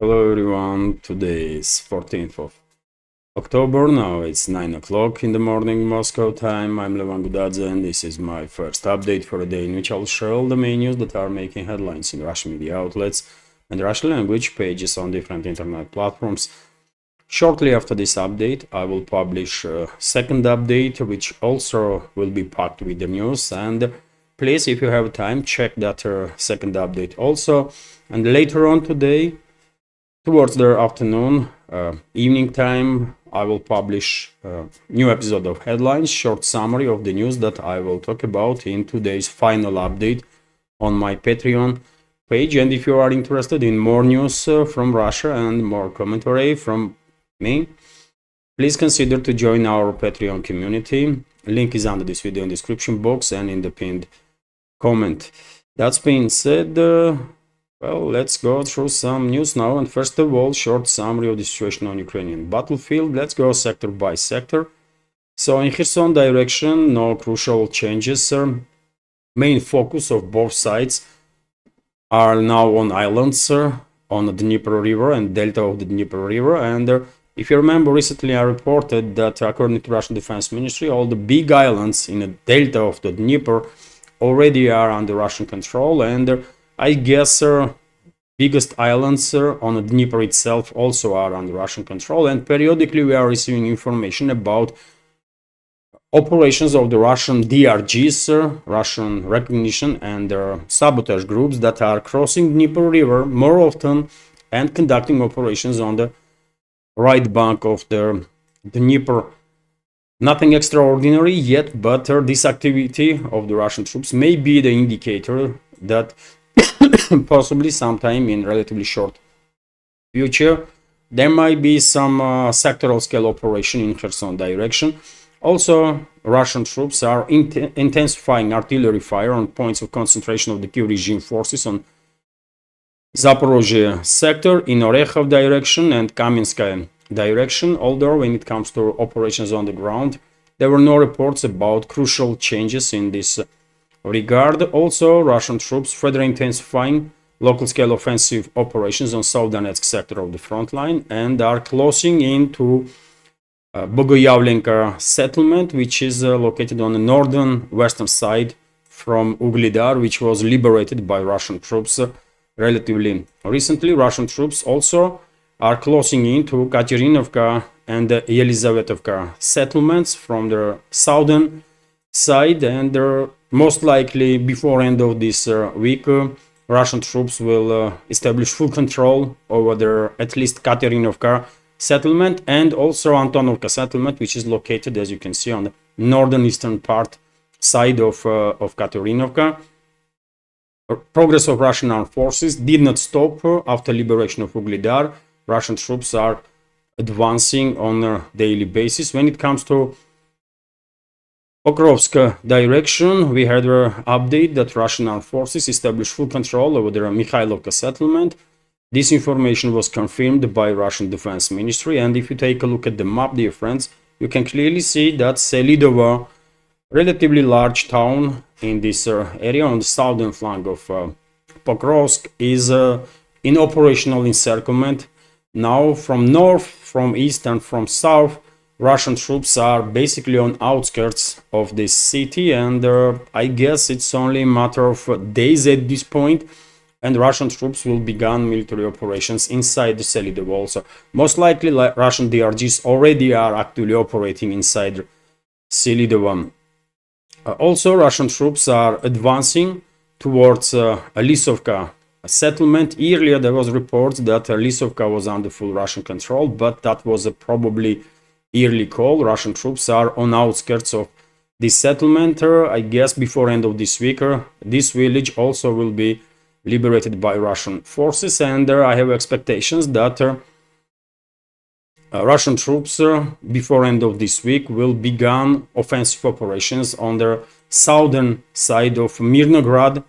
Hello everyone, today is 14th of October, now it's 9 o'clock in the morning Moscow time. I'm Levan Gudadze and this is my first update for a day in which I'll share all the main news that are making headlines in Russian media outlets and Russian language pages on different internet platforms. Shortly after this update, I will publish a second update which also will be packed with the news, and please, if you have time, check that second update also. And later on today, towards the afternoon, evening time, I will publish a new episode of Headlines, short summary of the news that I will talk about in today's final update on my Patreon page. And if you are interested in more news from Russia and more commentary from me, please consider to join our Patreon community. Link is under this video in the description box and in the pinned comment. That's being said, well, let's go through some news now. And first of all, short summary of the situation on Ukrainian battlefield. Let's go sector by sector. So in Kherson direction, no crucial changes. Main focus of both sides are now on islands on the Dnieper River and delta of the Dnieper River. And if you remember, recently I reported that according to Russian Defense Ministry, all the big islands in the delta of the Dnieper already are under Russian control, and I guess biggest islands on the Dnieper itself also are under Russian control, and periodically we are receiving information about operations of the Russian DRGs, Russian recognition and sabotage groups that are crossing Dnieper River more often and conducting operations on the right bank of the Dnieper. Nothing extraordinary yet, but this activity of the Russian troops may be the indicator that possibly sometime in relatively short future there might be some sectoral scale operation in Kherson direction. Also, Russian troops are intensifying artillery fire on points of concentration of the Kiev regime forces on Zaporozhye sector, in Orekhov direction and Kamenskaya direction, although when it comes to operations on the ground, there were no reports about crucial changes in this regard. Also, Russian troops further intensifying local scale offensive operations on South Donetsk sector of the front line and are closing into Bogoyavlenka settlement, which is located on the northern western side from Uglidar, which was liberated by Russian troops relatively recently. Russian troops also are closing into Katerinovka and Yelizavetovka settlements from the southern side, and most likely before end of this week, Russian troops will establish full control over the at least Katerinovka settlement and also Antonovka settlement, which is located, as you can see, on the northern eastern part side of Katerinovka. Progress of Russian armed forces did not stop after liberation of Uglidar. Russian troops are advancing on a daily basis. When it comes to Pokrovsk direction, we had an update that Russian armed forces established full control over the Mikhailovka settlement. This information was confirmed by Russian Defense Ministry, and if you take a look at the map, dear friends, you can clearly see that Selidovo, relatively large town in this area on the southern flank of Pokrovsk, is in operational encirclement. Now from north, from east and from south, Russian troops are basically on outskirts of this city, and I guess it's only a matter of days at this point, and Russian troops will begin military operations inside the Selidovo also. Most likely Russian DRGs already are actively operating inside Selidovo. Also, Russian troops are advancing towards Lisovka settlement. Earlier there was reports that Lisovka was under full Russian control, but that was a probably early call. Russian troops are on outskirts of this settlement. I guess before end of this week, this village also will be liberated by Russian forces, and I have expectations that Russian troops before end of this week will begin offensive operations on the southern side of Mirnograd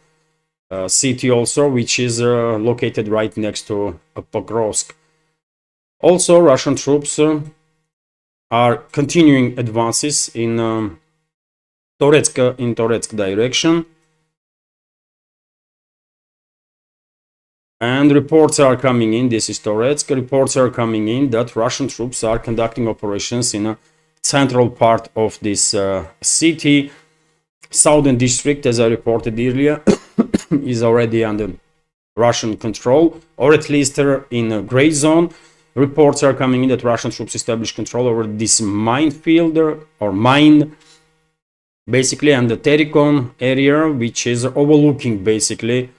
city also, which is located right next to Pokrovsk. Also, Russian troops are continuing advances in Toretsk direction, And reports are coming in, this is Toretsk, reports are coming in that Russian troops are conducting operations in a central part of this city. Southern district, as I reported earlier, is already under Russian control, or at least in a gray zone. Reports are coming in that Russian troops establish control over this minefield or mine, basically, and the Terikon area, which is overlooking basically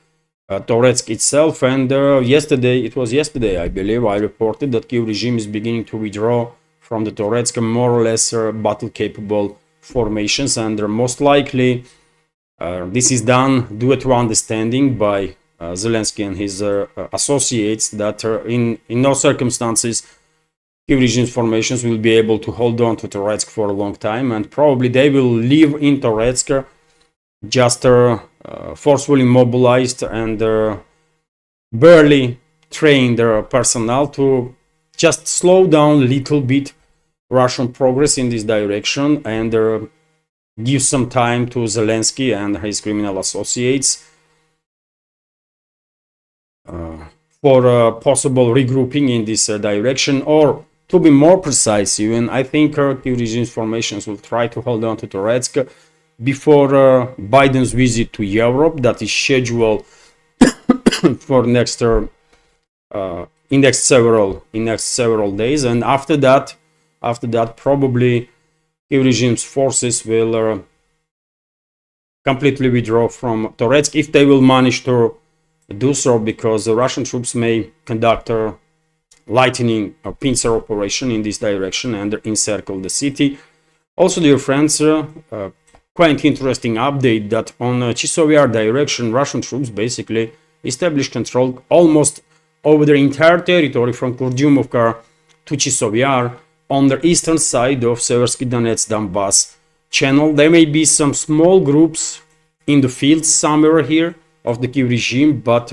Toretsk itself. And yesterday, I believe, I reported that Kiev regime is beginning to withdraw from the Toretsk more or less battle-capable formations, and most likely this is done due to understanding by Zelensky and his associates that in no circumstances Kiev regime's formations will be able to hold on to Toretsk for a long time, and probably they will leave in Toretsk just forcefully mobilized and barely trained personnel to just slow down a little bit Russian progress in this direction and give some time to Zelensky and his criminal associates for possible regrouping in this direction, or to be more precise even, I think Kiev regime's formations will try to hold on to Toretsk before Biden's visit to Europe that is scheduled for next several days, and after that probably Kiev regime's forces will completely withdraw from Toretsk, if they will manage to do so, because the Russian troops may conduct a lightning or pincer operation in this direction and encircle the city. Also, dear friends, quite interesting update that on Chisovyar direction, Russian troops basically established control almost over the entire territory from Kurdyumovka to Chisovyar on the eastern side of Seversky Donetsk Donbass channel. There may be some small groups in the fields somewhere here of the Kiev regime, but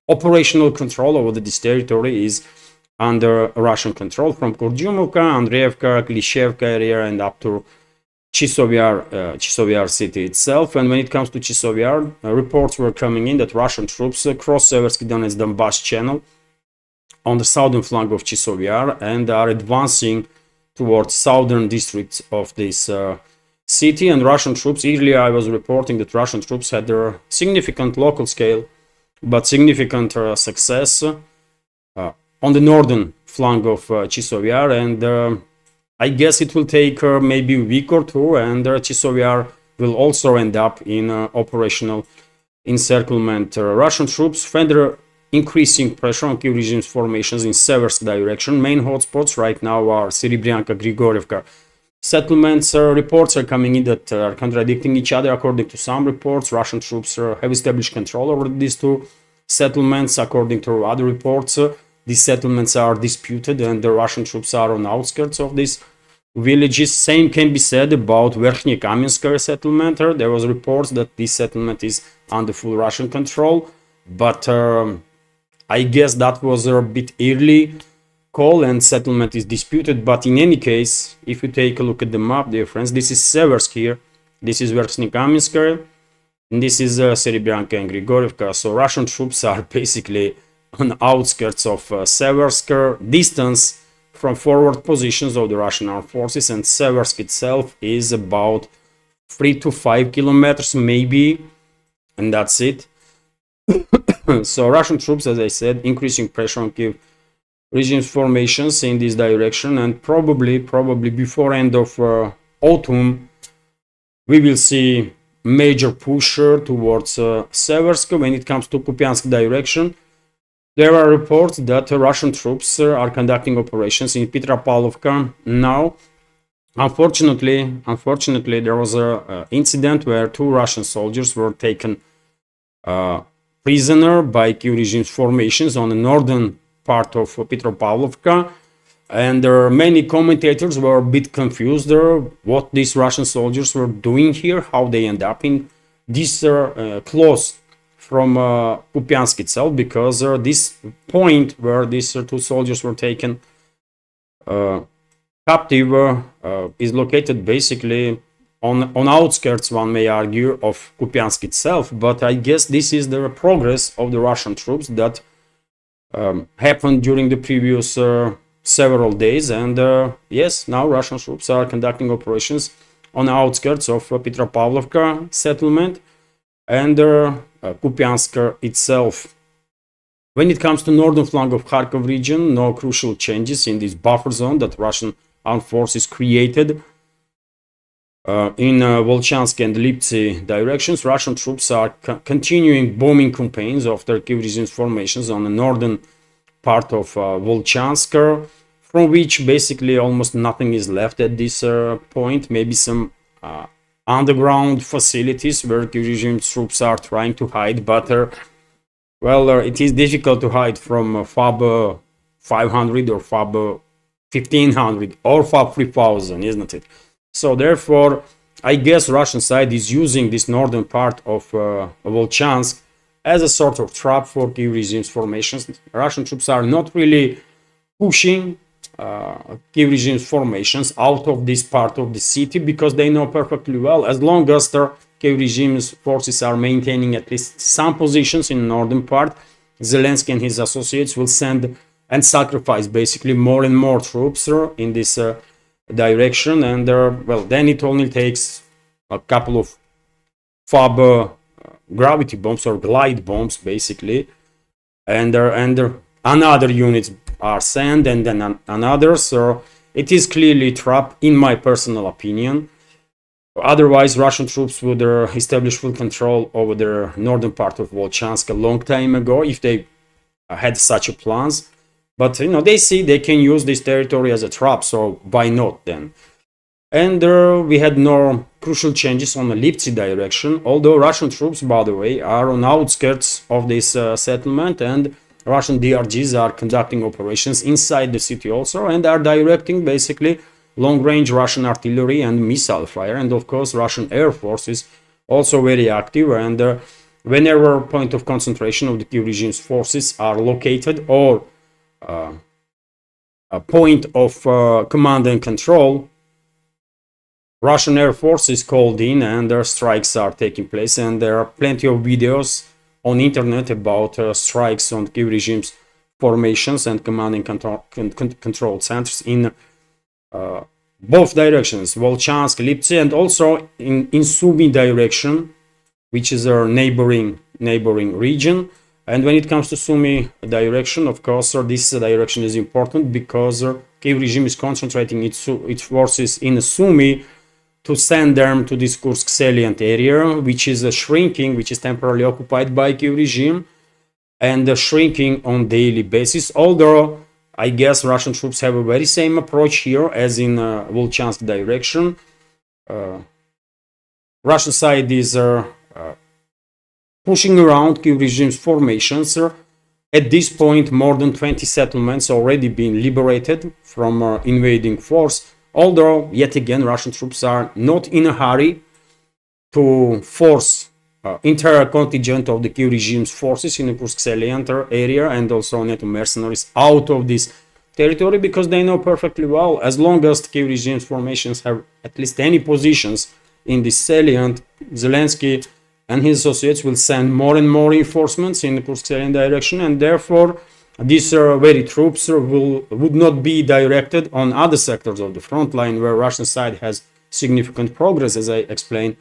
operational control over this territory is under Russian control from Kurdyumovka, Andreevka, Klishevka area and up to Chisovyar city itself. And when it comes to Chisovyar, reports were coming in that Russian troops cross Seversky Donetsk Donbass channel on the southern flank of Chisovyar and are advancing towards southern districts of this city. And Russian troops, earlier I was reporting that Russian troops had their significant local scale but significant success on the northern flank of Chisovyar, and I guess it will take maybe a week or two, and Chisovyar will also end up in operational encirclement. Russian troops further increasing pressure on Kiev regime's formations in Seversk direction. Main hotspots right now are Serebryanka, Grigorievka settlements. Reports are coming in that are contradicting each other. According to some reports, Russian troops have established control over these two settlements. According to other reports, these settlements are disputed and the Russian troops are on outskirts of these villages. Same can be said about Verkhny Kamenskaya settlement. There was reports that this settlement is under full Russian control, but I guess that was a bit early call and settlement is disputed. But in any case, if you take a look at the map, dear friends, this is Seversk here, this is Verkhny Kamenskaya, and this is Serebryanka and Grigorievka. So Russian troops are basically on outskirts of Seversk, distance from forward positions of the Russian armed forces, and Seversk itself is about 3 to 5 kilometers maybe, and that's it. So Russian troops, as I said, increasing pressure on Kiev regime's formations in this direction, and probably before end of autumn we will see major push towards Seversk. When it comes to Kupiansk direction, there are reports that Russian troops are conducting operations in Petropavlovka now. Unfortunately, there was an incident where 2 Russian soldiers were taken prisoner by Kiev regime's formations on the northern part of Petropavlovka, and many commentators were a bit confused what these Russian soldiers were doing here, how they end up in this close from Kupiansk itself, because this point where these 2 soldiers were taken captive is located basically on outskirts, one may argue, of Kupiansk itself. But I guess this is the progress of the Russian troops that happened during the previous several days. And yes, now Russian troops are conducting operations on the outskirts of Petropavlovka settlement and Kupiansk itself. When it comes to northern flank of Kharkov region, no crucial changes in this buffer zone that Russian armed forces created. In Volchansk and Lipsy directions, Russian troops are continuing bombing campaigns of Turkish regime's formations on the northern part of Volchansk, from which basically almost nothing is left at this point. Maybe some underground facilities where Turkish regime troops are trying to hide, but well, it is difficult to hide from FAB 500 or FAB 1500 or FAB 3000, isn't it? So therefore, I guess Russian side is using this northern part of Volchansk as a sort of trap for Kiev regime's formations. Russian troops are not really pushing Kiev regime's formations out of this part of the city because they know perfectly well, as long as the Kiev regime's forces are maintaining at least some positions in the northern part, Zelensky and his associates will send and sacrifice basically more and more troops in this direction. And well, then it only takes a couple of FAB gravity bombs or glide bombs basically, and another units are sent, and then another. So it is clearly a trap, in my personal opinion. Otherwise, Russian troops would establish full control over the northern part of Volchansk a long time ago if they had such a plans. But you know, they see they can use this territory as a trap, so why not then? And we had no crucial changes on the Lipsy direction, although Russian troops, by the way, are on outskirts of this settlement, and Russian DRGs are conducting operations inside the city also, and are directing basically long-range Russian artillery and missile fire. And of course, Russian Air Force is also very active, and whenever point of concentration of the Kiev regime's forces are located, or a point of command and control, Russian Air Force is called in and their strikes are taking place. And there are plenty of videos on internet about strikes on Kiev regime's formations and command and control centers in both directions, Volchansk, Lipsy, and also in Sumy direction, which is our neighboring region. And when it comes to Sumy direction, of course, this direction is important because Kiev regime is concentrating its forces in Sumy to send them to this Kursk salient area, which is shrinking, which is temporarily occupied by Kiev regime, and shrinking on daily basis. Although I guess Russian troops have a very same approach here as in Volchansk direction. Russian side is pushing around Kiev regime's formations. At this point, more than 20 settlements already been liberated from invading force. Although, yet again, Russian troops are not in a hurry to force entire contingent of the Kiev regime's forces in the Kursk salient area and also NATO mercenaries out of this territory, because they know perfectly well, as long as the Kiev regime's formations have at least any positions in this salient, Zelensky and his associates will send more and more reinforcements in the Kursk salient direction, and therefore these very troops would not be directed on other sectors of the front line where Russian side has significant progress, as I explained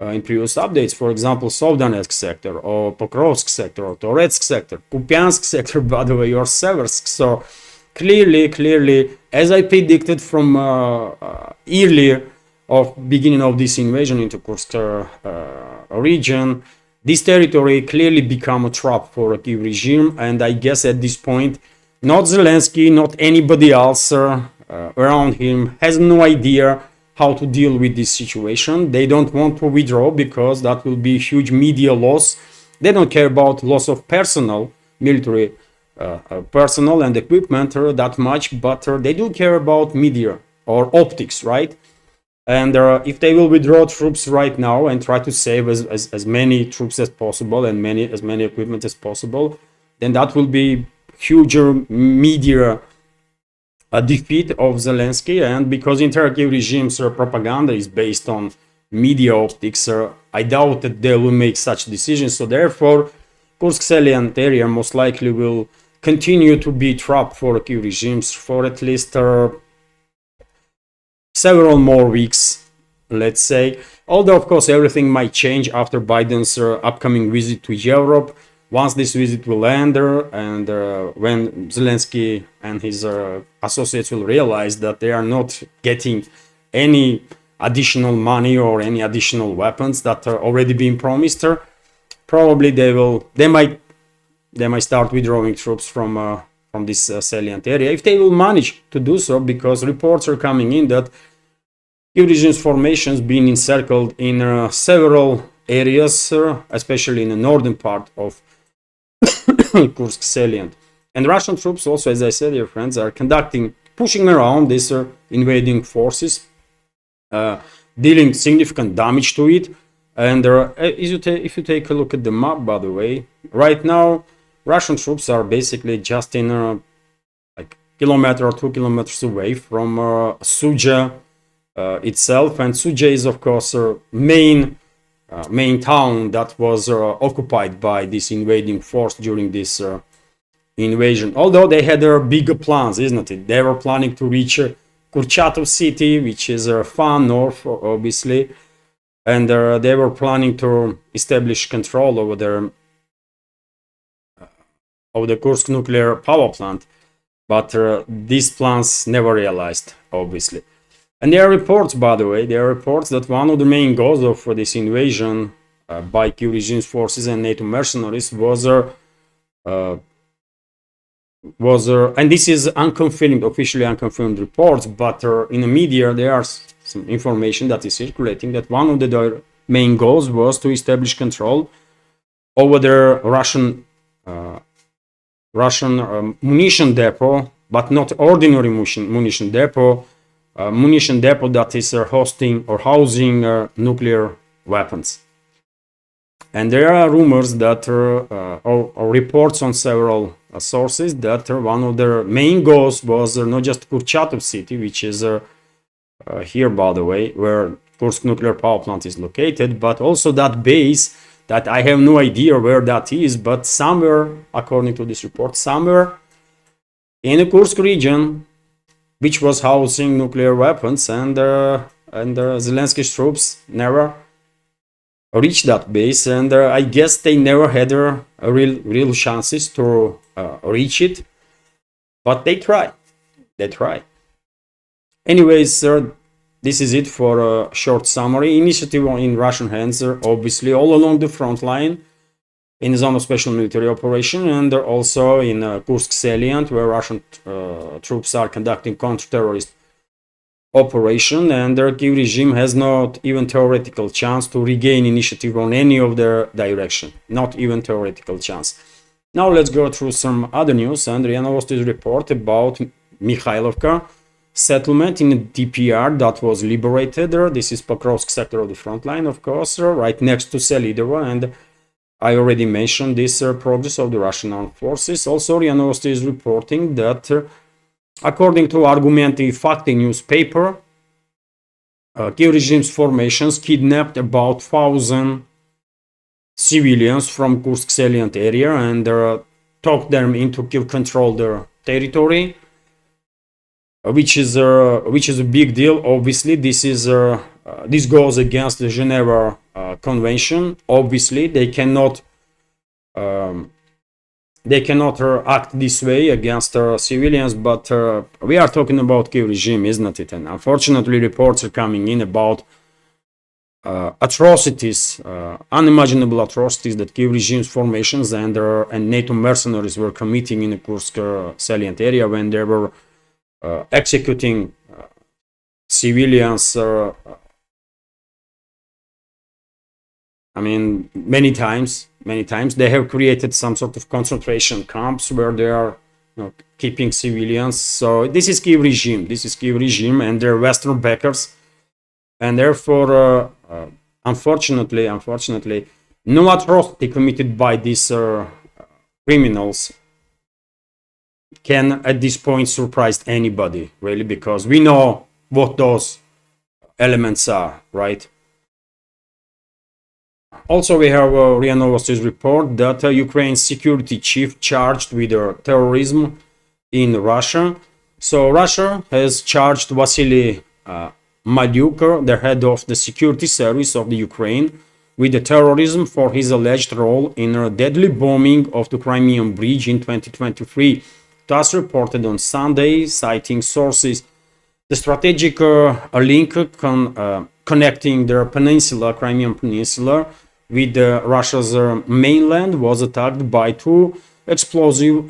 in previous updates. For example, Sovdanetsk sector, or Pokrovsk sector, or Toretsk sector, Kupiansk sector, by the way, or Seversk. So clearly, as I predicted from earlier of beginning of this invasion into Kursk region, this territory clearly become a trap for a Kiev regime. And I guess at this point, not Zelensky, not anybody else around him has no idea how to deal with this situation. They don't want to withdraw because that will be a huge media loss. They don't care about loss of personnel, military personnel and equipment that much, but they do care about media or optics, right? And if they will withdraw troops right now and try to save as many troops as possible and as many equipment as possible, then that will be huge media defeat of Zelensky. And because entire Kiev regime's propaganda is based on media optics, I doubt that they will make such decisions. So therefore, Kursk salient area most likely will continue to be trapped for key regimes for at least several more weeks, let's say. Although, of course, everything might change after Biden's upcoming visit to Europe. Once this visit will end, and when Zelensky and his associates will realize that they are not getting any additional money or any additional weapons that are already being promised, probably they might start withdrawing troops from this salient area, if they will manage to do so, because reports are coming in that key regimes formations being encircled in several areas, especially in the northern part of Kursk salient. And Russian troops also, as I said, dear friends, are pushing around these invading forces, dealing significant damage to it. And if you take a look at the map, by the way, right now Russian troops are basically just in like kilometer or 2 kilometers away from Suja itself. And Suja is, of course, main town that was occupied by this invading force during this invasion. Although they had bigger plans, isn't it? They were planning to reach Kurchatov city, which is far north, obviously, and they were planning to establish control over the Kursk nuclear power plant, but these plans never realized, obviously. And there are reports, by the way, that one of the main goals of this invasion by key regime's forces and NATO mercenaries was, and this is unconfirmed, officially unconfirmed reports, but in the media there are some information that is circulating that one of the main goals was to establish control over the Russian munition depot, but not ordinary munition depot. Munition depot that is hosting or housing nuclear weapons. And there are rumors that or reports on several sources that one of their main goals was not just Kurchatov city, which is here, by the way, where Kursk nuclear power plant is located, but also that base that I have no idea where that is, but somewhere, according to this report, somewhere in the Kursk region, which was housing nuclear weapons, and Zelensky's troops never reached that base, and I guess they never had real chances to reach it, but they try. Anyways, this is it for a short summary. Initiative in Russian hands, obviously, all along the front line, in the zone of special military operation, and also in Kursk salient, where Russian troops are conducting counter-terrorist operation, and the key regime has not even theoretical chance to regain initiative on any of their direction. Not even theoretical chance. Now let's go through some other news. And RIA Novosti's report about Mikhailovka settlement in the DPR that was liberated. This is Pokrovsk sector of the front line, of course, right next to Selidovo, and I already mentioned this progress of the Russian armed forces. Also, RIA Novosti is reporting that, according to Argumenty Fakti newspaper, Kiev regime's formations kidnapped about 1,000 civilians from Kursk salient area and talked them into control their territory, which is a big deal. Obviously, this goes against the Geneva Convention. Obviously, they cannot act this way against civilians, but we are talking about Kiev regime, isn't it? And unfortunately, reports are coming in about atrocities, unimaginable atrocities that Kiev regime's formations and NATO mercenaries were committing in the Kursk salient area when they were executing civilians. I mean, many times they have created some sort of concentration camps where they are keeping civilians. So this is Kiev regime and their Western backers, and therefore, unfortunately, no atrocity committed by these criminals can at this point surprise anybody, really, because we know what those elements are, right? Also, we have RIA Novosti's report that Ukraine's security chief charged with terrorism in Russia. So Russia has charged Vasily Malyuk, the head of the security service of the Ukraine, with the terrorism for his alleged role in a deadly bombing of the Crimean Bridge in 2023. Thus reported on Sunday, citing sources. The strategic link connecting the peninsula, Crimean Peninsula, with Russia's mainland was attacked by two explosive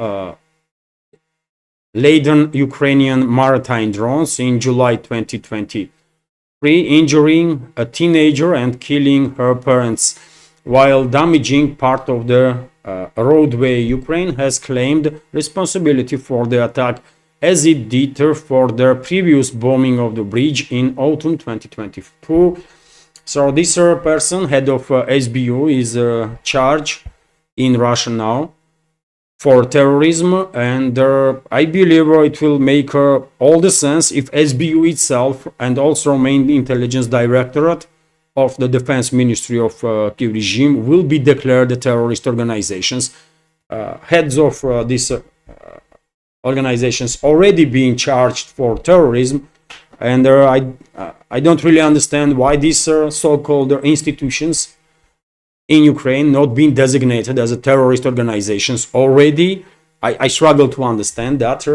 laden Ukrainian maritime drones in July 2023, injuring a teenager and killing her parents, while damaging part of the roadway. Ukraine has claimed responsibility for the attack, as it did for the previous bombing of the bridge in autumn 2022. So this person, head of SBU, is charged in Russia now for terrorism, and I believe it will make all the sense if SBU itself and also main intelligence directorate of the defense ministry of Kyiv regime will be declared terrorist organizations. Heads of these organizations already being charged for terrorism, and I don't really understand why these so-called institutions in Ukraine not being designated as a terrorist organizations already. I struggle to understand that.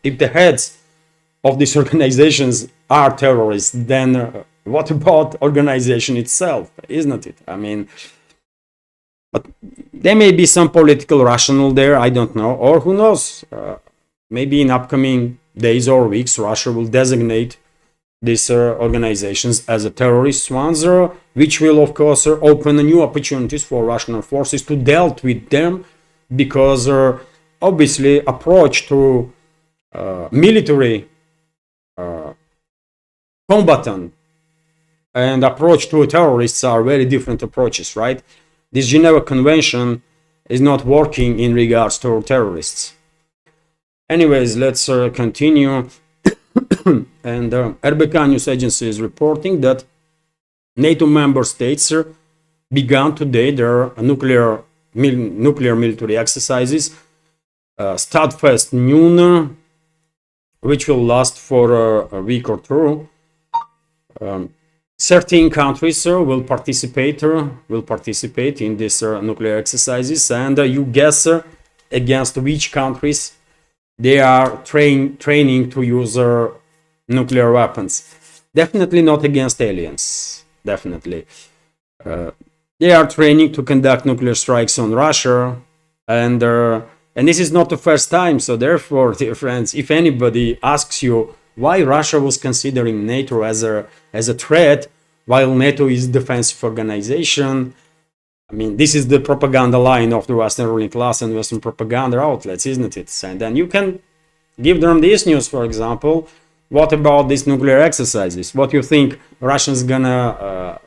If the heads of these organizations are terrorists, then what about organization itself, isn't it? I mean, but there may be some political rationale there, I don't know, or who knows, maybe in upcoming days or weeks Russia will designate these organizations as a terrorist ones, which will of course open new opportunities for Russian forces to deal with them, because obviously approach to military combatant and approach to terrorists are very different approaches, right? This Geneva Convention is not working in regards to terrorists. Anyways, let's continue. And RBK News Agency is reporting that NATO member states began today their nuclear military exercises, Steadfast Noon, which will last for a week or two. 13 countries will participate in these nuclear exercises, and you guess against which countries they are training to use nuclear weapons. Definitely not against aliens. Definitely. They are training to conduct nuclear strikes on Russia, and this is not the first time. So therefore, dear friends, if anybody asks you why Russia was considering NATO as a threat, while NATO is a defensive organization, I mean, this is the propaganda line of the Western ruling class and Western propaganda outlets, isn't it? And then you can give them this news, for example. What about these nuclear exercises? What do you think Russians gonna,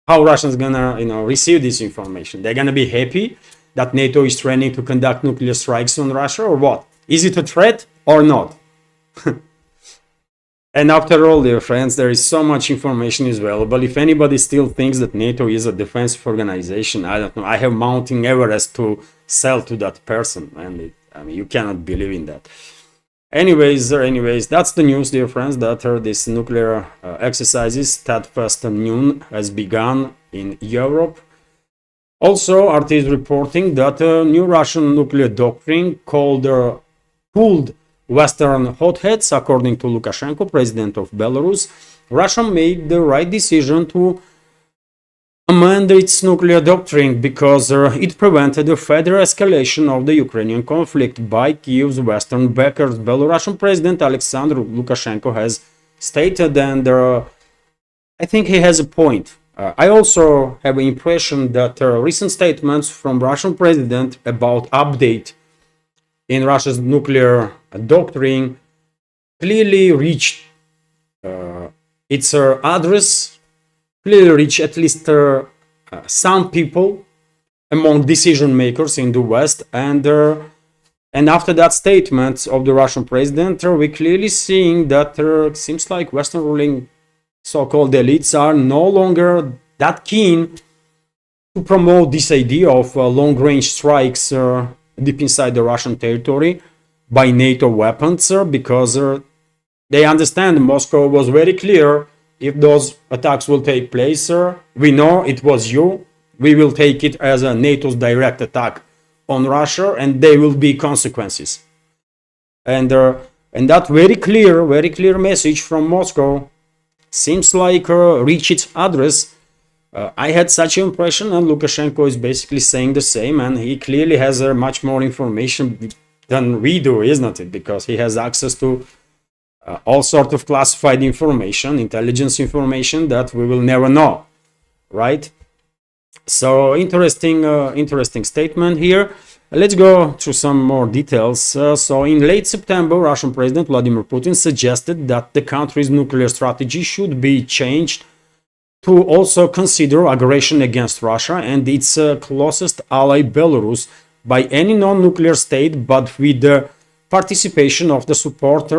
how Russians gonna, receive this information? They're gonna be happy that NATO is training to conduct nuclear strikes on Russia, or what? Is it a threat or not? And after all, dear friends, there is so much information is available. If anybody still thinks that NATO is a defensive organization, I don't know. I have Mountain Everest to sell to that person, and I mean, you cannot believe in that. Anyways, that's the news, dear friends, that this nuclear exercises, Steadfast Noon, has begun in Europe. Also, RT is reporting that a new Russian nuclear doctrine called Cooled Western Hotheads, according to Lukashenko, president of Belarus. Russia made the right decision to amend its nuclear doctrine because it prevented a further escalation of the Ukrainian conflict by Kyiv's Western backers. Belarusian President Alexander Lukashenko has stated, and I think he has a point. I also have the impression that recent statements from Russian president about update in Russia's nuclear doctrine clearly reached its address, clearly reached at least some people among decision makers in the West, and after that statement of the Russian president, we clearly seeing that it seems like Western ruling so-called elites are no longer that keen to promote this idea of long-range strikes deep inside the Russian territory by NATO weapons, because they understand Moscow was very clear: if those attacks will take place, we know it was you. We will take it as a NATO's direct attack on Russia, and there will be consequences. And that very clear message from Moscow seems like reached its address. I had such an impression, and Lukashenko is basically saying the same, and he clearly has much more information than we do, isn't it? Because he has access to all sorts of classified information, intelligence information that we will never know, right? So interesting statement here. Let's go through some more details. So in late September, Russian President Vladimir Putin suggested that the country's nuclear strategy should be changed to also consider aggression against Russia and its closest ally Belarus by any non-nuclear state, but with the participation of the support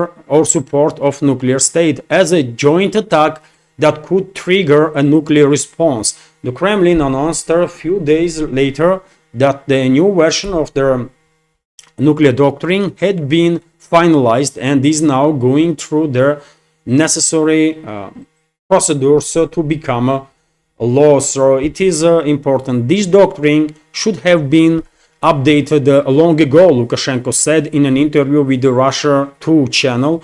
of nuclear state as a joint attack that could trigger a nuclear response. The Kremlin announced a few days later that the new version of their nuclear doctrine had been finalized and is now going through their necessary procedures to become a law. So it is important. This doctrine should have been updated long ago, Lukashenko said in an interview with the Russia 2 channel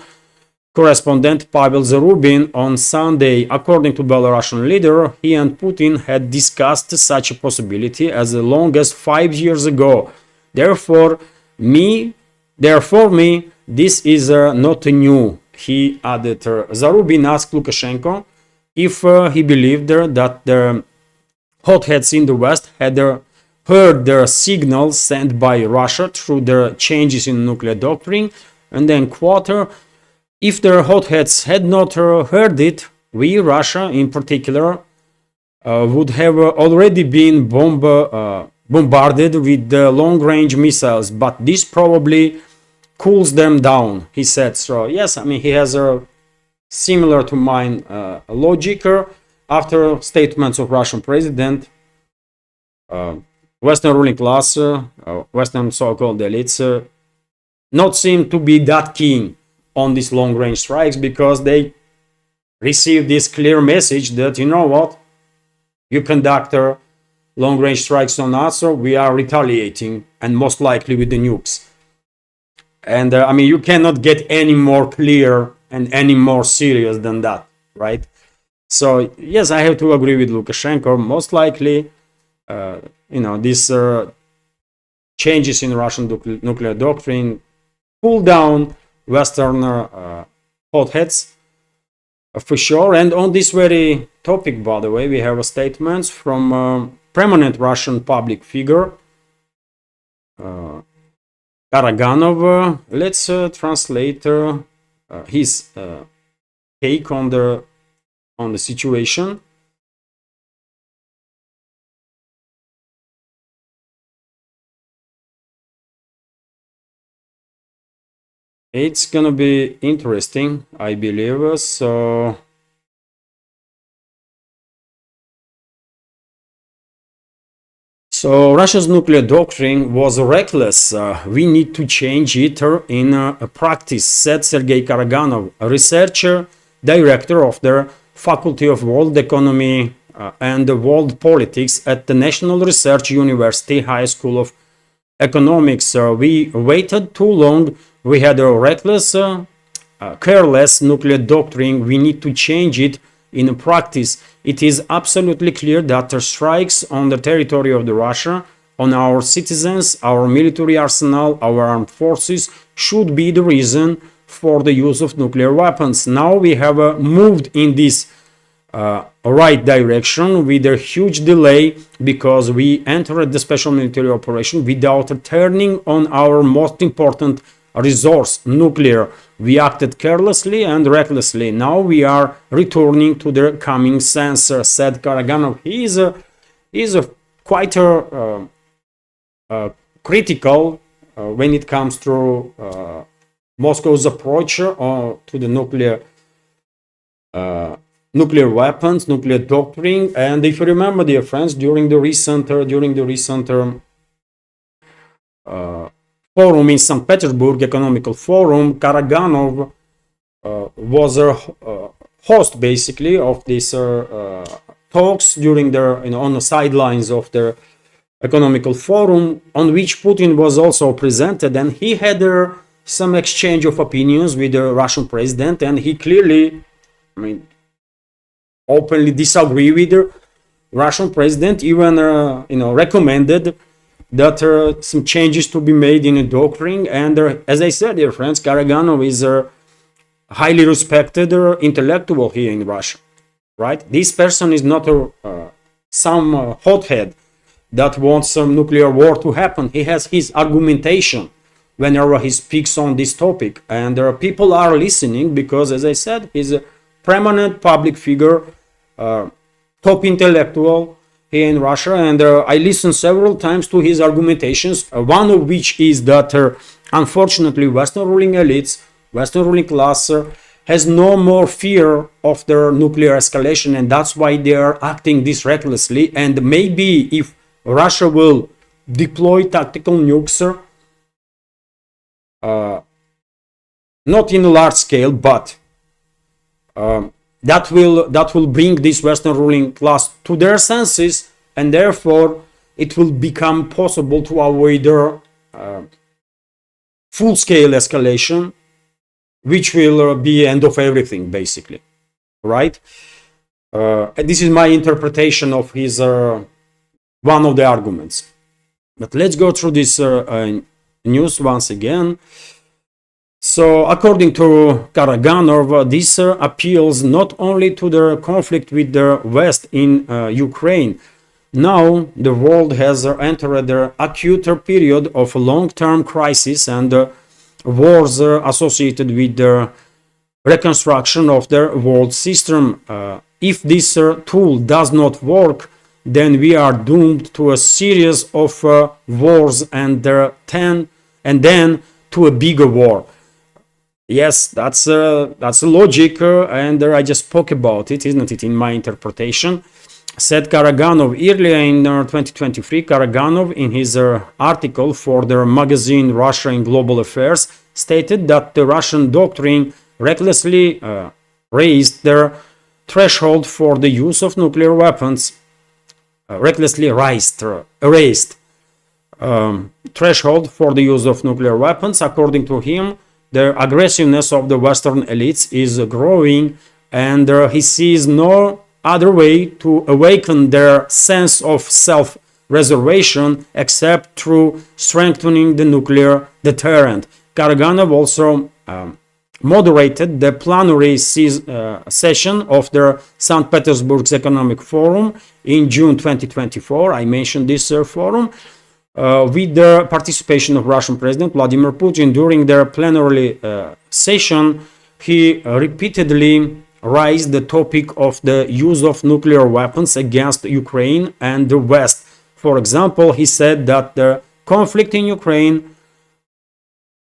correspondent Pavel Zarubin on Sunday. According to Belarusian leader, he and Putin had discussed such a possibility as long as 5 years ago. Therefore, me, this is not new, he added. Zarubin asked Lukashenko if he believed that the hotheads in the West had heard the signals sent by Russia through the changes in nuclear doctrine, and then quote, if the hotheads had not heard it, we, Russia in particular, would have already been bombarded with the long-range missiles, but this probably cools them down, he said. So yes, I mean, he has a similar to mine logic. After statements of Russian president, Western ruling class, Western so-called elites, not seem to be that keen on these long-range strikes, because they receive this clear message that, you know what, you conduct long-range strikes on us, so we are retaliating, and most likely with the nukes. And I mean, you cannot get any more clear and any more serious than that, right? So yes, I have to agree with Lukashenko. Most likely, these changes in Russian nuclear doctrine pull down Western hotheads for sure. And on this very topic, by the way, we have statements from a prominent Russian public figure, Karaganov. Let's translate his take on the situation. It's gonna be interesting, I believe. So Russia's nuclear doctrine was reckless. We need to change it in practice, said Sergei Karaganov, a researcher, director of the Faculty of World Economy and World Politics at the National Research University High School of Economics. We waited too long. We had a reckless, careless nuclear doctrine. We need to change it in practice. It is absolutely clear that strikes on the territory of the Russia, on our citizens, our military arsenal, our armed forces, should be the reason for the use of nuclear weapons. Now we have moved in this right direction with a huge delay, because we entered the special military operation without turning on our most important resource, nuclear. We acted carelessly and recklessly. Now we are returning to the common sense, said Karaganov. He is quite critical when it comes to nuclear weapons, nuclear doctrine. And if you remember, dear friends, during the recent forum in St. Petersburg, economical forum, Karaganov was a host basically of these talks during their, on the sidelines of their economical forum, on which Putin was also presented, and he had some exchange of opinions with the Russian president, and he clearly, openly disagree with the Russian president, even recommended that some changes to be made in the doctrine. And as I said, dear friends, Karaganov is a highly respected intellectual here in Russia, right? This person is not some hothead that wants some nuclear war to happen. He has his argumentation whenever he speaks on this topic, and people are listening because, as I said, he's a prominent public figure, top intellectual here in Russia, and I listened several times to his argumentations, one of which is that unfortunately Western ruling elites, Western ruling class has no more fear of their nuclear escalation, and that's why they are acting this recklessly. And maybe if Russia will deploy tactical nukes, not in a large scale, but that will bring this Western ruling class to their senses, and therefore it will become possible to avoid their full-scale escalation, which will be end of everything, basically, right? This is my interpretation of his one of the arguments. But let's go through this news once again. So, according to Karaganov, this appeals not only to the conflict with the West in Ukraine. Now, the world has entered the acute period of long-term crisis and wars associated with the reconstruction of the world system. If this tool does not work, then we are doomed to a series of wars and then to a bigger war. Yes, that's a logic, and I just spoke about it, isn't it, in my interpretation, said Karaganov. Earlier in 2023, Karaganov, in his article for the magazine Russia in Global Affairs, stated that the Russian doctrine recklessly raised their threshold for the use of nuclear weapons, erased threshold for the use of nuclear weapons. According to him, the aggressiveness of the Western elites is growing, and he sees no other way to awaken their sense of self-reservation except through strengthening the nuclear deterrent. Karaganov also moderated the plenary session of the St. Petersburg's Economic Forum in June 2024. I mentioned this forum. With the participation of Russian President Vladimir Putin. During their plenary session, he repeatedly raised the topic of the use of nuclear weapons against Ukraine and the West. For example, he said that the conflict in Ukraine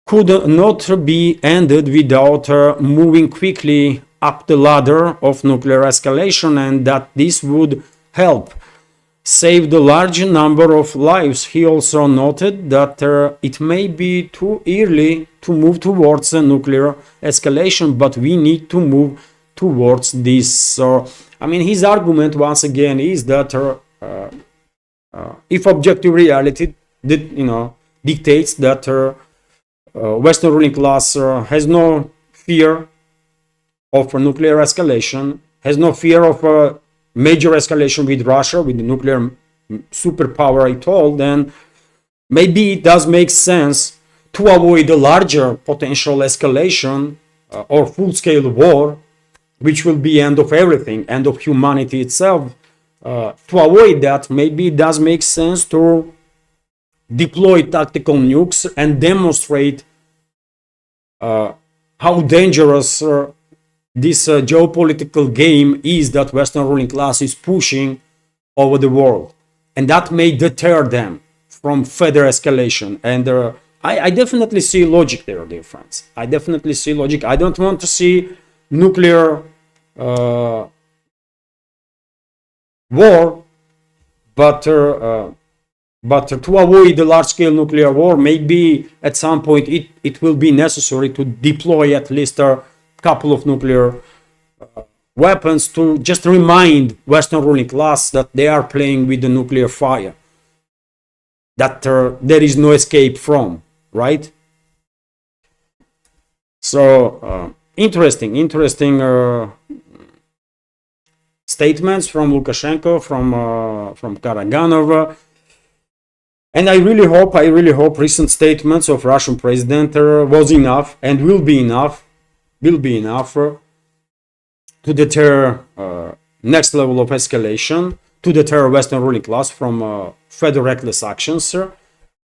could not be ended without moving quickly up the ladder of nuclear escalation, and that this would help save the large number of lives. He also noted that it may be too early to move towards a nuclear escalation, but we need to move towards this. So, his argument once again is that if objective reality dictates that Western ruling class has no fear of nuclear escalation, has no fear of major escalation with Russia, with the nuclear superpower at all, then maybe it does make sense to avoid a larger potential escalation or full-scale war, which will be end of everything, end of humanity itself. To avoid that, maybe it does make sense to deploy tactical nukes and demonstrate how dangerous this geopolitical game is that Western ruling class is pushing over the world, and that may deter them from further escalation. And I definitely see logic there, dear friends. I definitely see logic. I don't want to see nuclear war, but to avoid the large-scale nuclear war, maybe at some point it will be necessary to deploy at least a couple of nuclear weapons to just remind Western ruling class that they are playing with the nuclear fire, that there is no escape from, right? So interesting statements from Lukashenko, from Karaganov, and I really hope recent statements of Russian president was enough and will be enough to deter next level of escalation, to deter Western ruling class from further reckless actions,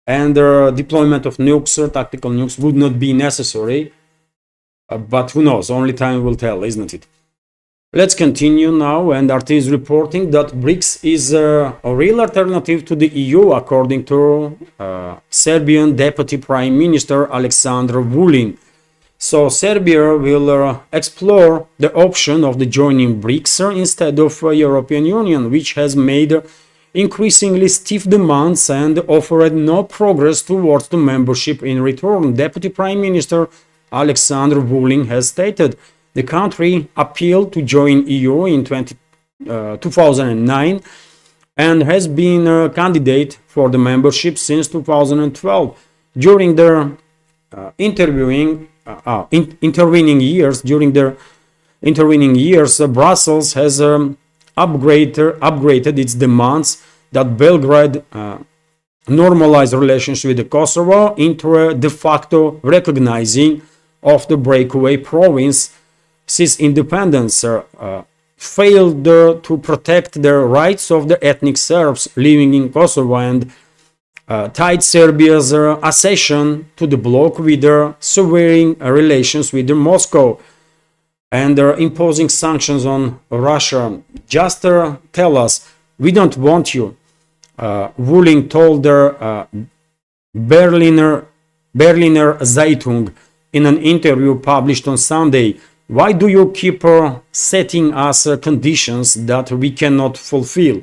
and deployment of nukes, tactical nukes, would not be necessary. But who knows? Only time will tell, isn't it? Let's continue now, and RT is reporting that BRICS is a real alternative to the EU, according to Serbian Deputy Prime Minister Aleksandar Vulin. So Serbia will explore the option of the joining BRICS instead of European Union, which has made increasingly stiff demands and offered no progress towards the membership in return. Deputy Prime Minister Aleksandar Vulin has stated the country appealed to join EU in 2009 and has been a candidate for the membership since 2012. During their intervening years, Brussels has upgraded its demands that Belgrade normalize relations with Kosovo into a de facto recognizing of the breakaway province's independence, failed to protect the rights of the ethnic Serbs living in Kosovo, and tied Serbia's accession to the bloc with their severing relations with Moscow, and imposing sanctions on Russia. Just tell us, we don't want you. Vulin told the Berliner Zeitung in an interview published on Sunday. Why do you keep setting us conditions that we cannot fulfill?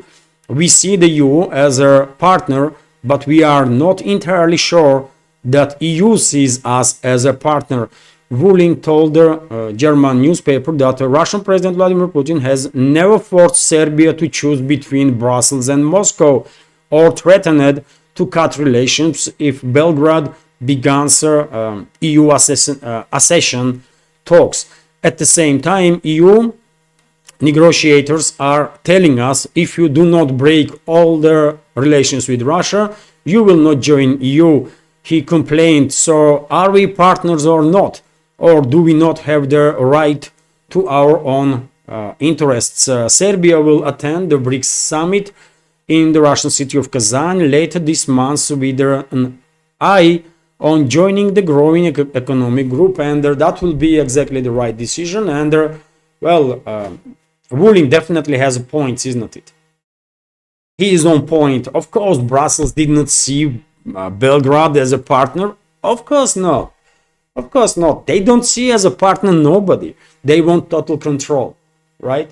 We see the EU as a partner, but we are not entirely sure that EU sees us as a partner. Vulin told the German newspaper that Russian President Vladimir Putin has never forced Serbia to choose between Brussels and Moscow, or threatened to cut relations if Belgrade begins EU accession talks. At the same time, EU negotiators are telling us, if you do not break all the relations with Russia, you will not join EU. He complained, so are we partners or not? Or do we not have the right to our own interests? Serbia will attend the BRICS summit in the Russian city of Kazan later this month with an eye on joining the growing economic group, and that will be exactly the right decision. And Vulin definitely has a point, isn't it? He is on point. Of course, Brussels did not see Belgrade as a partner. Of course not. Of course not. They don't see as a partner nobody. They want total control, right?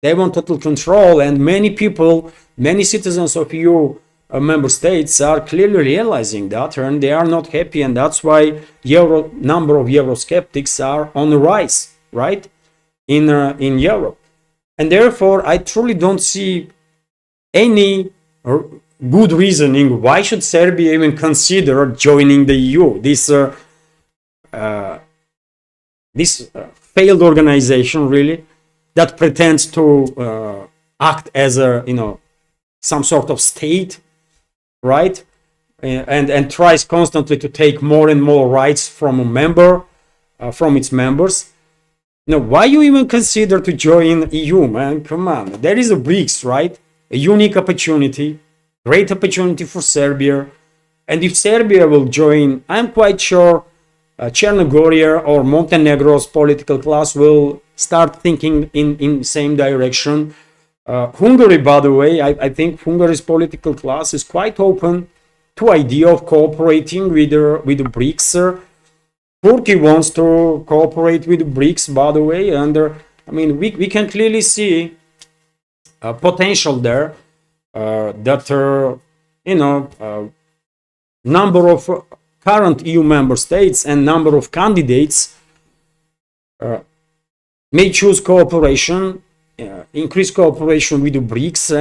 They want total control, and many people, many citizens of EU member states are clearly realizing that, and they are not happy, and that's why number of Eurosceptics are on the rise, right? In Europe, and therefore I truly don't see any good reasoning why should Serbia even consider joining the EU. This failed organization, really, that pretends to act as a some sort of state, right? And tries constantly to take more and more rights from a member, from its members. Now, why you even consider to join EU, man? Come on, there is a BRICS, right? A unique opportunity, great opportunity for Serbia. And if Serbia will join, I'm quite sure Chernogoria or Montenegro's political class will start thinking in same direction. Hungary, by the way, I think Hungary's political class is quite open to idea of cooperating with the BRICS. Turkey wants to cooperate with BRICS, by the way, and I mean we can clearly see potential there, that number of current EU member states and number of candidates may choose cooperation, increase cooperation with the BRICS,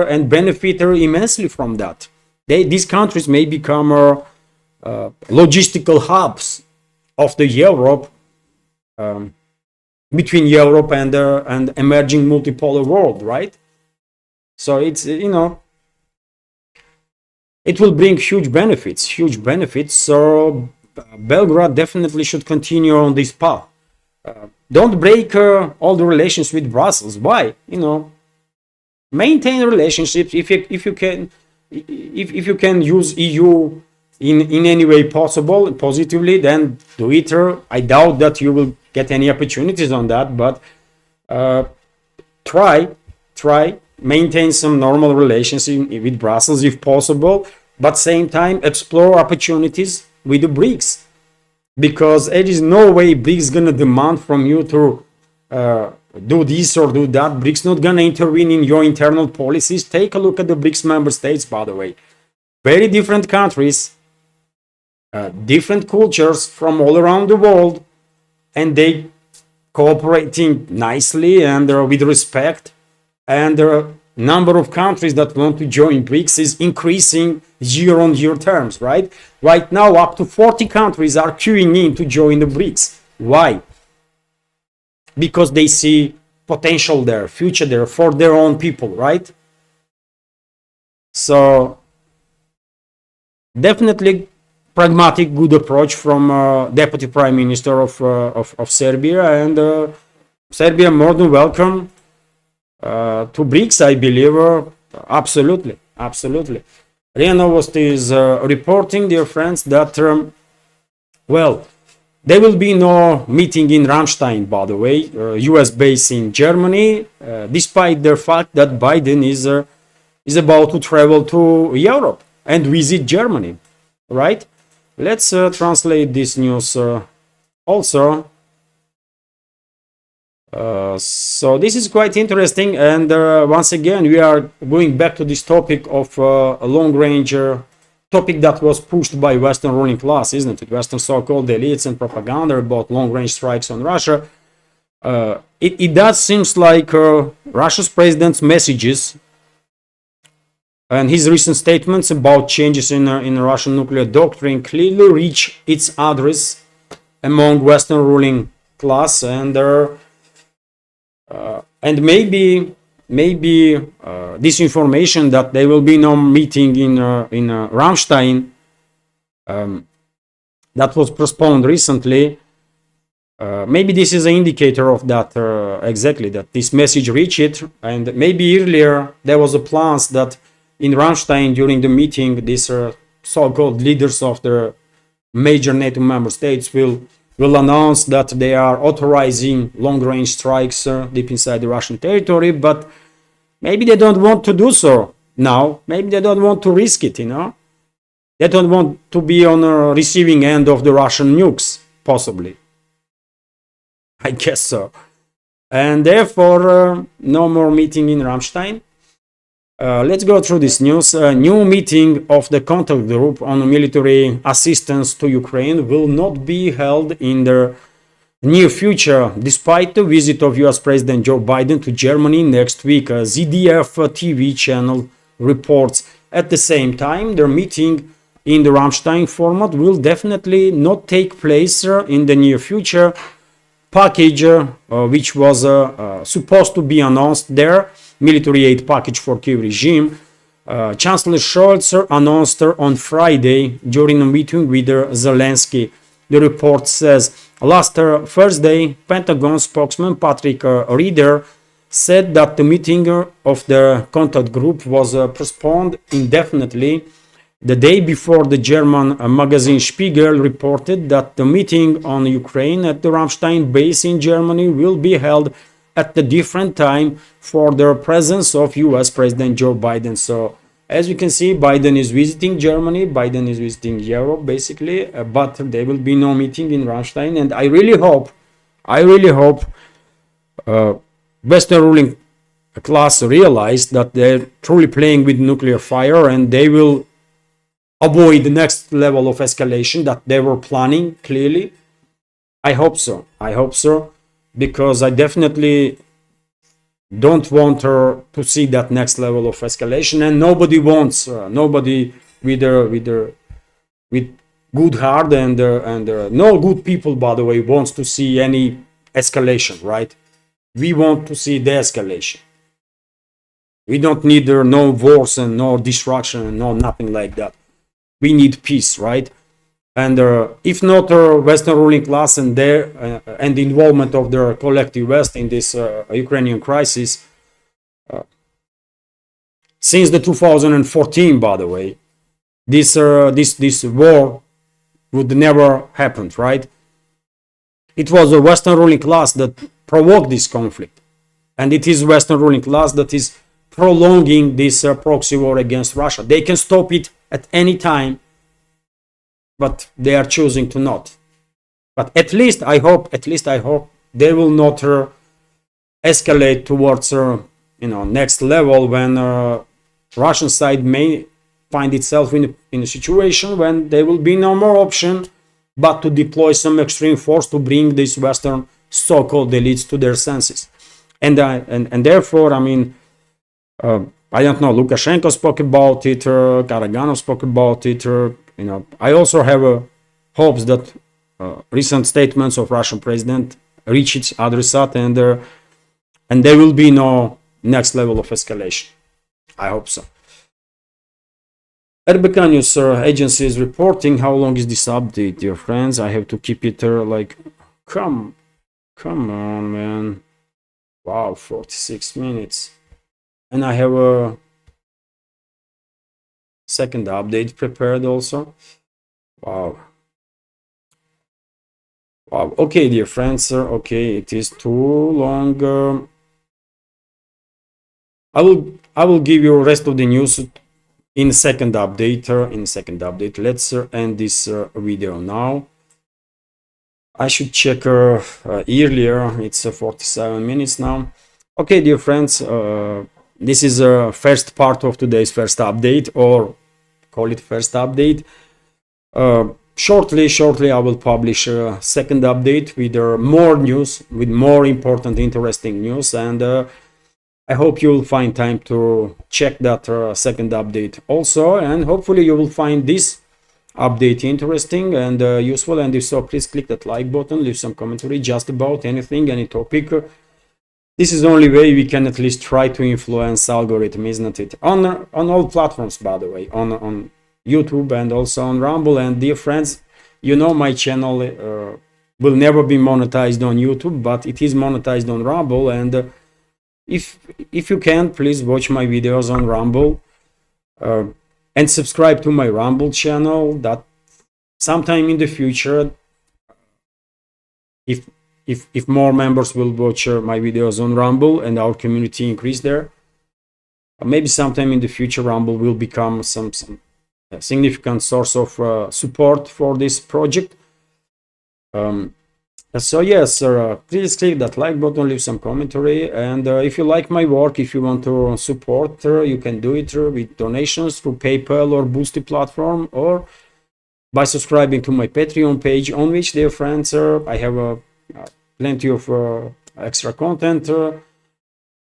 and benefit immensely from that. These countries may become logistical hubs of the Europe, between Europe and emerging multipolar world, right? So it's it will bring huge benefits. So Belgrade definitely should continue on this path. Don't break all the relations with Brussels. Why? Maintain relationships if you can. If you can use EU in any way possible positively, then do it. I doubt that you will get any opportunities on that, but try maintain some normal relations with Brussels if possible, but same time explore opportunities with the BRICS, because there is no way BRICS gonna demand from you to do this or do that. BRICS not gonna intervene in your internal policies. Take a look at the BRICS member states, by the way. Very different countries, different cultures from all around the world, and they cooperating nicely and with respect. And the number of countries that want to join BRICS is increasing year-on-year terms, right? Right now, up to 40 countries are queuing in to join the BRICS. Why? Because they see potential there, future there for their own people, right? So definitely pragmatic, good approach from Deputy Prime Minister of Serbia, and Serbia more than welcome to BRICS, I believe. Absolutely. RIA Novosti is reporting, dear friends, that well, there will be no meeting in Ramstein, by the way, US base in Germany, despite the fact that Biden is about to travel to Europe and visit Germany, right? Let's translate this news also. So this is quite interesting, and once again we are going back to this topic of a long-range topic that was pushed by Western ruling class, isn't it? Western so-called elites and propaganda about long-range strikes on Russia. It does seems like Russia's president's messages and his recent statements about changes in Russian nuclear doctrine clearly reach its address among Western ruling class, and maybe this information that there will be no meeting in Ramstein that was postponed recently. Maybe this is an indicator of that, exactly, that this message reached it, and maybe earlier there was a plans that in Ramstein during the meeting these so-called leaders of the major NATO member states will announce that they are authorizing long-range strikes deep inside the Russian territory, but maybe they don't want to do so now. Maybe they don't want to risk it, They don't want to be on the receiving end of the Russian nukes, possibly. I guess so. And therefore, no more meeting in Ramstein. Let's go through this news. A new meeting of the contact group on military assistance to Ukraine will not be held in the near future, despite the visit of US President Joe Biden to Germany next week. A ZDF TV channel reports. At the same time, their meeting in the Ramstein format will definitely not take place in the near future. Package which was supposed to be announced there, military aid package for Kyiv regime, Chancellor Scholz announced on Friday during a meeting with Zelensky. The report says last Thursday, Pentagon spokesman Patrick Reeder said that the meeting of the contact group was postponed indefinitely. The day before, the German magazine Spiegel reported that the meeting on Ukraine at the Ramstein base in Germany will be held at a different time for the presence of US President Joe Biden. So, as you can see, Biden is visiting Germany, Biden is visiting Europe, basically, but there will be no meeting in Ramstein. And I really hope Western ruling class realize that they're truly playing with nuclear fire, and they will avoid the next level of escalation that they were planning clearly. I hope so. I hope so, because I definitely don't want her to see that next level of escalation, and nobody wants nobody with good heart and no good people, by the way, wants to see any escalation, right? We want to see de-escalation. We don't need no wars and no destruction and no nothing like that. We need peace, right? And if not Western ruling class and their and the involvement of the collective West in this Ukrainian crisis, since the 2014, by the way, this war would never happen, right? It was the Western ruling class that provoked this conflict, and it is Western ruling class that is prolonging this proxy war against Russia. They can stop it at any time, but they are choosing to not. But at least I hope they will not escalate towards next level, when Russian side may find itself in a situation when there will be no more option but to deploy some extreme force to bring these Western so-called elites to their senses. And therefore, I mean, I don't know, Lukashenko spoke about it, Karaganov spoke about it, I also have hopes that recent statements of Russian president reach its adressat, and there will be no next level of escalation. I hope so. RBK News agency is reporting. How long is this update, dear friends? I have to keep it like, come on, man. Wow, 46 minutes. And I have a second update prepared also. Wow. Okay, dear friends. Okay, it is too long. I will give you the rest of the news in second update. Let's end this video now. I should check earlier. It's 47 minutes now. Okay, dear friends, this is the first part of today's first update, or call it first update. Shortly I will publish a second update with more news, with more important, interesting news, and I hope you will find time to check that second update also, and hopefully you will find this update interesting and useful. And if so, please click that like button, leave some commentary just about anything, any topic. This is the only way we can at least try to influence algorithm, isn't it? On all platforms, by the way, on YouTube and also on Rumble. And dear friends, you know my channel will never be monetized on YouTube, but it is monetized on Rumble, and if you can, please watch my videos on Rumble and subscribe to my Rumble channel, that sometime in the future, if more members will watch my videos on Rumble and our community increase there, maybe sometime in the future Rumble will become some significant source of support for this project. So yes, please click that like button, leave some commentary, and if you like my work, if you want to support, you can do it with donations through PayPal or Boosty platform, or by subscribing to my Patreon page, on which, dear friends, I have plenty of extra content,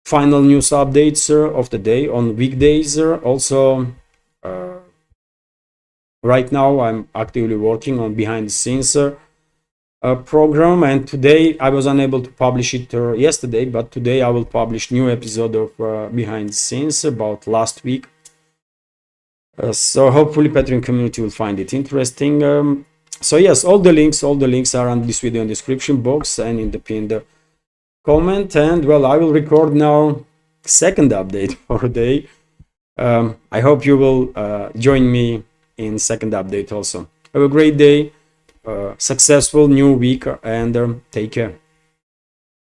final news updates of the day on weekdays. Also, right now I'm actively working on behind the scenes program, and today I was unable to publish it yesterday, but today I will publish new episode of behind the scenes about last week. So hopefully Patreon community will find it interesting. So yes, all the links are on this video in the description box and in the pinned comment. And well, I will record now second update for the day. I hope you will join me in second update also. Have a great day. Successful new week, and take care.